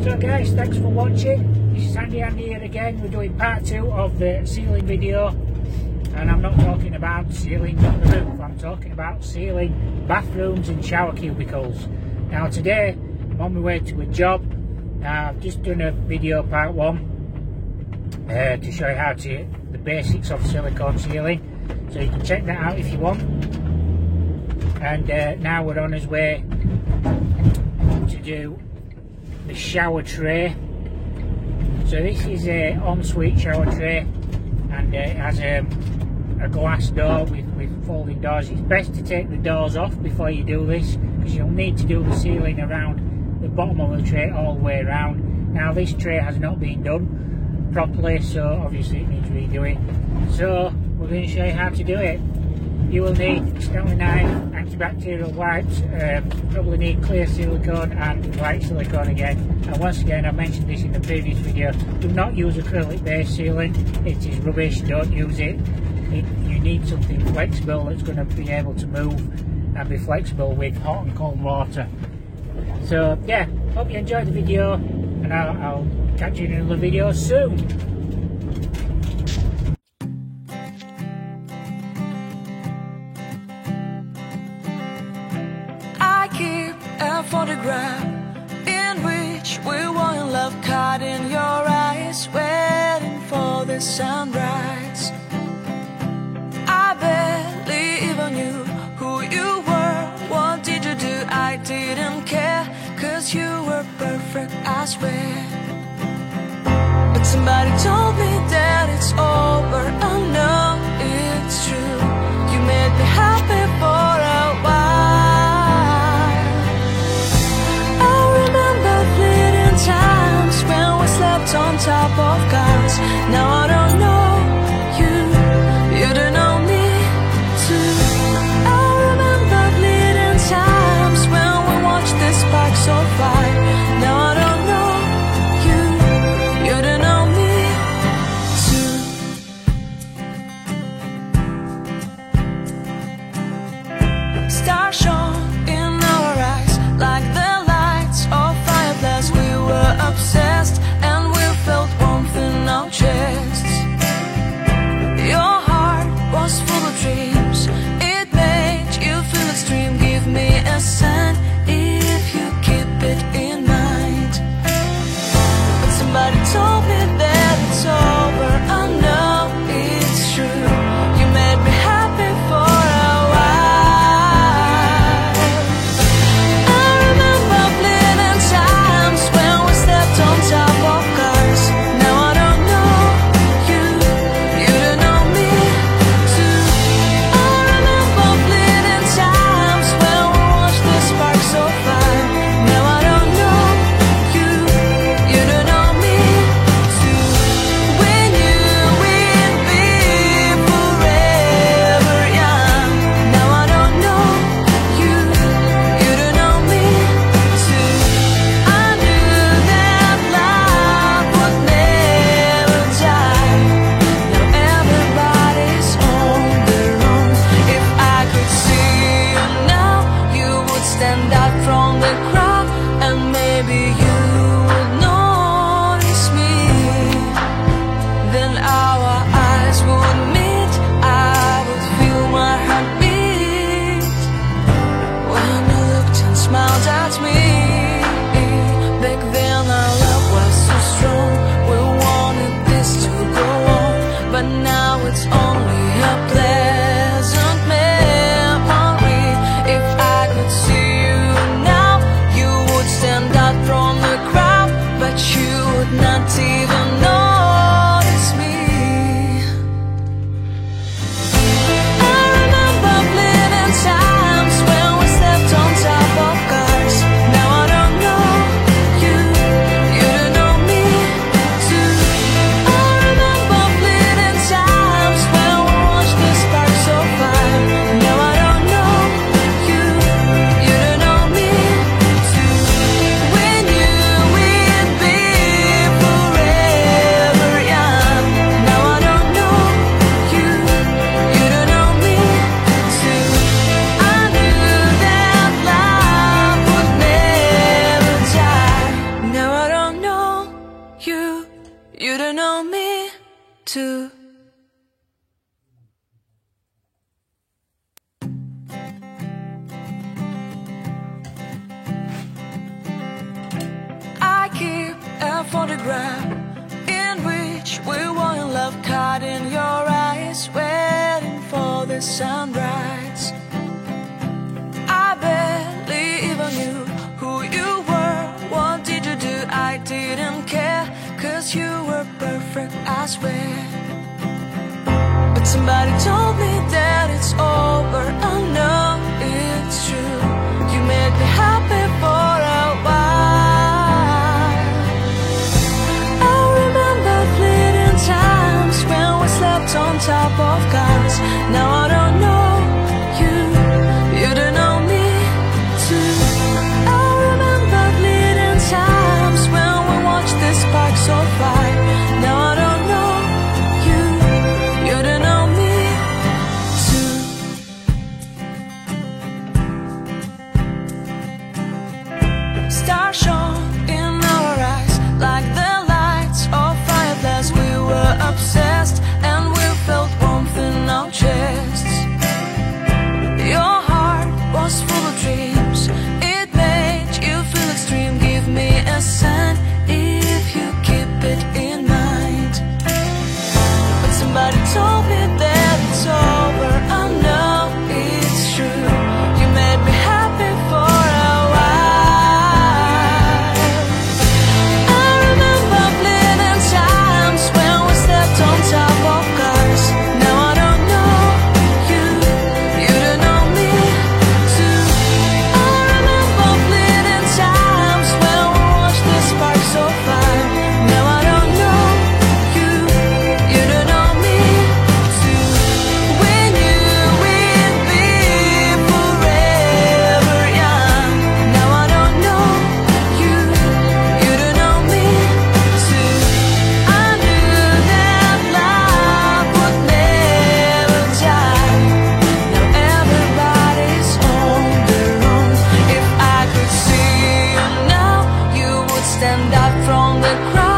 So guys, thanks for watching. This is Andy here again. We're doing part 2 of the ceiling video, and I'm not talking about sealing the roof, I'm talking about sealing bathrooms and shower cubicles. Now today I'm on my way to a job. Now I've just done a video part 1 to show you how to the basics of silicone sealing, so you can check that out if you want. And now we're on his way to do the shower tray. So this is a ensuite shower tray, and it has a glass door with folding doors. It's best to take the doors off before you do this, because you'll need to do the sealing around the bottom of the tray all the way around. Now this tray has not been done properly, so obviously it needs redoing. So we're going to show you how to do it. You will need Stanley knife, antibacterial wipes, probably need clear silicone and white silicone again. And once again, I mentioned this in the previous video, do not use acrylic based sealing. It is rubbish, don't use it. You need something flexible that's going to be able to move and be flexible with hot and cold water. So yeah, hope you enjoyed the video, and I'll catch you in another video soon. Photograph in which we were in love, caught in your eyes, waiting for the sunrise. I barely even knew who you were. What did you do? I didn't care, 'cause you were perfect, I swear. But somebody told me that it's over. I know it's true. You made me happy for a while. Times when we slept on top of cars. Now I don't know you, you don't know me too. I remember fleeting times when we watched the sparks so fire. Now I don't know you, you don't know me too. don't know me too. I keep a photograph in which we were in love, caught in your eyes, waiting for the sunrise. I barely even knew who you were. What did you do? I didn't care, 'cause you were perfect, I swear. But somebody told me that it's over. I know it's true. You made me happy for a while. I remember fleeting times when we slept on top of cars. Now I don't know you, you don't know me too. I remember fleeting times when we watched the sparks of fire. Now I don't know you, you don't know me too. Stars shone in our eyes like the lights of fireflies. We were obsessed and we felt warmth in our chests. Your heart was full of dreams, it made you feel extreme. Give me a sign if you keep it in mind. But somebody told me that it's over. I know it's true. You made me happy for a while. I remember fleeting times when we slept on top of cars. Now I don't know you, you don't know me too. I remember fleeting times when we watched the sparks of fire. Now I don't know you, you don't know me too. We knew we'd be forever young. Now I don't know you, you don't know me too. I knew that love would never die. Now everybody's on their own. If I could see you now, you would stand out from the crowd.